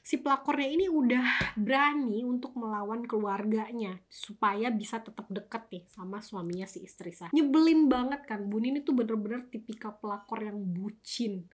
si pelakornya ini udah berani untuk melawan keluarganya supaya bisa tetap deket nih sama suaminya si istri sah. Nyebelin banget kan, Bun ini tuh bener-bener tipikal pelakor yang bucin.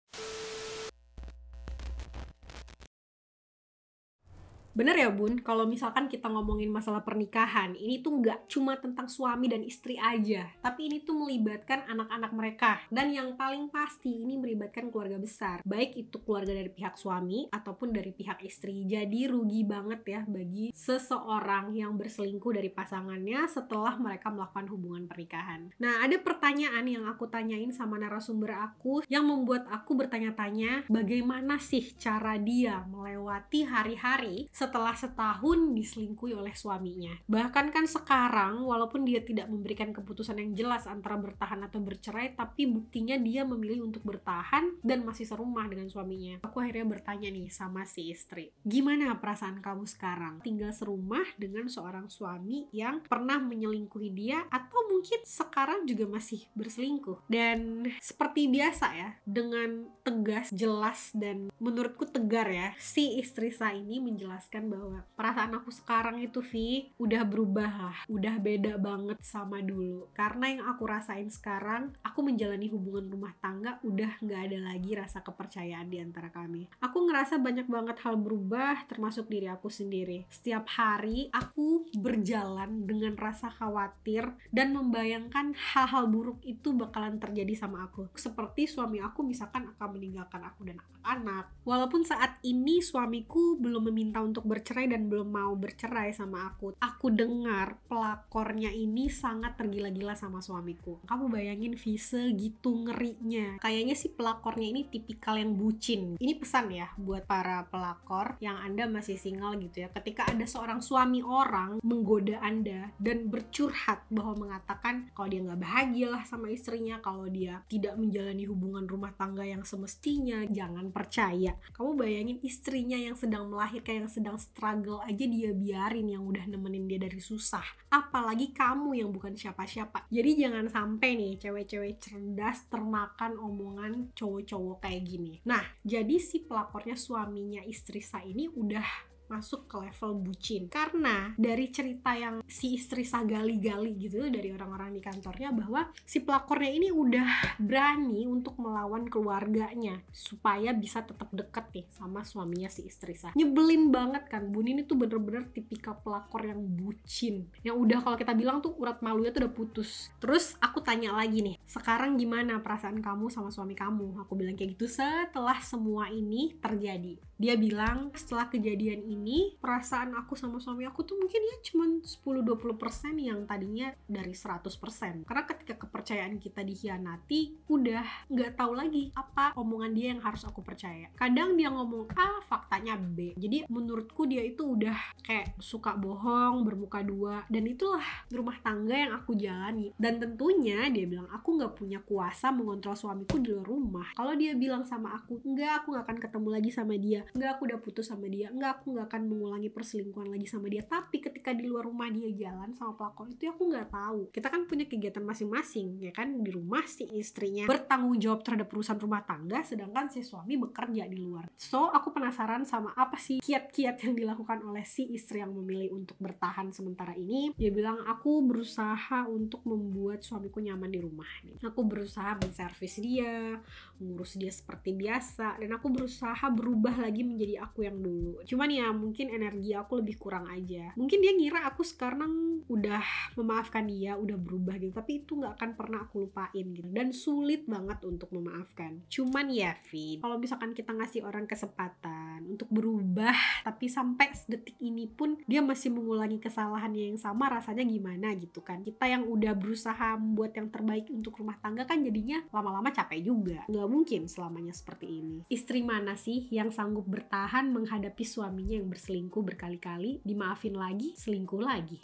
Bener ya Bun, kalau misalkan kita ngomongin masalah pernikahan, ini tuh nggak cuma tentang suami dan istri aja, tapi ini tuh melibatkan anak-anak mereka. Dan yang paling pasti ini melibatkan keluarga besar, baik itu keluarga dari pihak suami ataupun dari pihak istri. Jadi rugi banget ya bagi seseorang yang berselingkuh dari pasangannya setelah mereka melakukan hubungan pernikahan. Nah, ada pertanyaan yang aku tanyain sama narasumber aku yang membuat aku bertanya-tanya, bagaimana sih cara dia melewati hari-hari setelah setahun diselingkuhi oleh suaminya. Bahkan kan sekarang, walaupun dia tidak memberikan keputusan yang jelas antara bertahan atau bercerai, tapi buktinya dia memilih untuk bertahan dan masih serumah dengan suaminya. Aku akhirnya bertanya nih sama si istri, gimana perasaan kamu sekarang? Tinggal serumah dengan seorang suami yang pernah menyelingkuhi dia atau mungkin sekarang juga masih berselingkuh? Dan seperti biasa ya, dengan tegas, jelas, dan menurutku tegar ya, si istri saya ini menjelaskan bahwa perasaan aku sekarang itu Vi udah berubah lah, udah beda banget sama dulu. Karena yang aku rasain sekarang, aku menjalani hubungan rumah tangga udah gak ada lagi rasa kepercayaan di antara kami. Aku ngerasa banyak banget hal berubah, termasuk diri aku sendiri. Setiap hari aku berjalan dengan rasa khawatir dan membayangkan hal-hal buruk itu bakalan terjadi sama aku. Seperti suami aku misalkan akan meninggalkan aku dan anak-anak. Walaupun saat ini suamiku belum meminta untuk bercerai dan belum mau bercerai sama aku. Aku dengar pelakornya ini sangat tergila-gila sama suamiku. Kamu bayangin Vise gitu ngerinya. Kayaknya sih pelakornya ini tipikal yang bucin. Ini pesan ya buat para pelakor yang Anda masih single gitu ya. Ketika ada seorang suami orang menggoda Anda dan bercurhat bahwa mengatakan kalau dia gak bahagia lah sama istrinya, kalau dia tidak menjalani hubungan rumah tangga yang semestinya, jangan percaya. Kamu bayangin istrinya yang sedang melahirkan, yang sedang struggle aja dia biarin, yang udah nemenin dia dari susah, apalagi kamu yang bukan siapa-siapa. Jadi jangan sampai nih cewek-cewek cerdas termakan omongan cowok-cowok kayak gini. Nah, jadi si pelakornya suaminya istri saya ini udah masuk ke level bucin, karena dari cerita yang si istri sah gali-gali gitu dari orang-orang di kantornya, bahwa si pelakornya ini udah berani untuk melawan keluarganya supaya bisa tetap deket nih sama suaminya si istri sah. Nyebelin banget kan, Bun ini tuh bener-bener tipikal pelakor yang bucin, yang udah kalau kita bilang tuh urat malunya tuh udah putus. Terus aku tanya lagi nih, sekarang gimana perasaan kamu sama suami kamu? Aku bilang kayak gitu setelah semua ini terjadi. Dia bilang setelah kejadian ini perasaan aku sama suami aku tuh mungkin ya cuman 10-20% yang tadinya dari 100%. Karena ketika kepercayaan kita dikhianati, udah gak tahu lagi apa omongan dia yang harus aku percaya. Kadang dia ngomong A, faktanya B. Jadi menurutku dia itu udah kayak suka bohong, bermuka dua. Dan itulah rumah tangga yang aku jalani. Dan tentunya dia bilang aku gak punya kuasa mengontrol suamiku di luar rumah. Kalau dia bilang sama aku, enggak, aku gak akan ketemu lagi sama dia, enggak, aku udah putus sama dia, enggak, aku gak akan mengulangi perselingkuhan lagi sama dia. Tapi ketika di luar rumah dia jalan sama pelakor itu, aku gak tahu. Kita kan punya kegiatan masing-masing ya kan. Di rumah si istrinya bertanggung jawab terhadap urusan rumah tangga, sedangkan si suami bekerja di luar. So aku penasaran sama apa sih kiat-kiat yang dilakukan oleh si istri yang memilih untuk bertahan sementara ini. Dia bilang, aku berusaha untuk membuat suamiku nyaman di rumah nih. Aku berusaha menservis dia, ngurus dia seperti biasa, dan aku berusaha berubah lagi menjadi aku yang dulu. Cuman ya mungkin energi aku lebih kurang aja. Mungkin dia ngira aku sekarang udah memaafkan dia, udah berubah gitu, tapi itu gak akan pernah aku lupain gitu. Dan sulit banget untuk memaafkan. Cuman ya Vin, kalau misalkan kita ngasih orang kesempatan untuk berubah, tapi sampai detik ini pun dia masih mengulangi kesalahannya yang sama, rasanya gimana gitu kan. Kita yang udah berusaha membuat yang terbaik untuk rumah tangga kan jadinya lama-lama capek juga. Gak mungkin selamanya seperti ini. Istri mana sih yang sanggup bertahan menghadapi suaminya yang berselingkuh berkali-kali, dimaafin lagi, selingkuh lagi?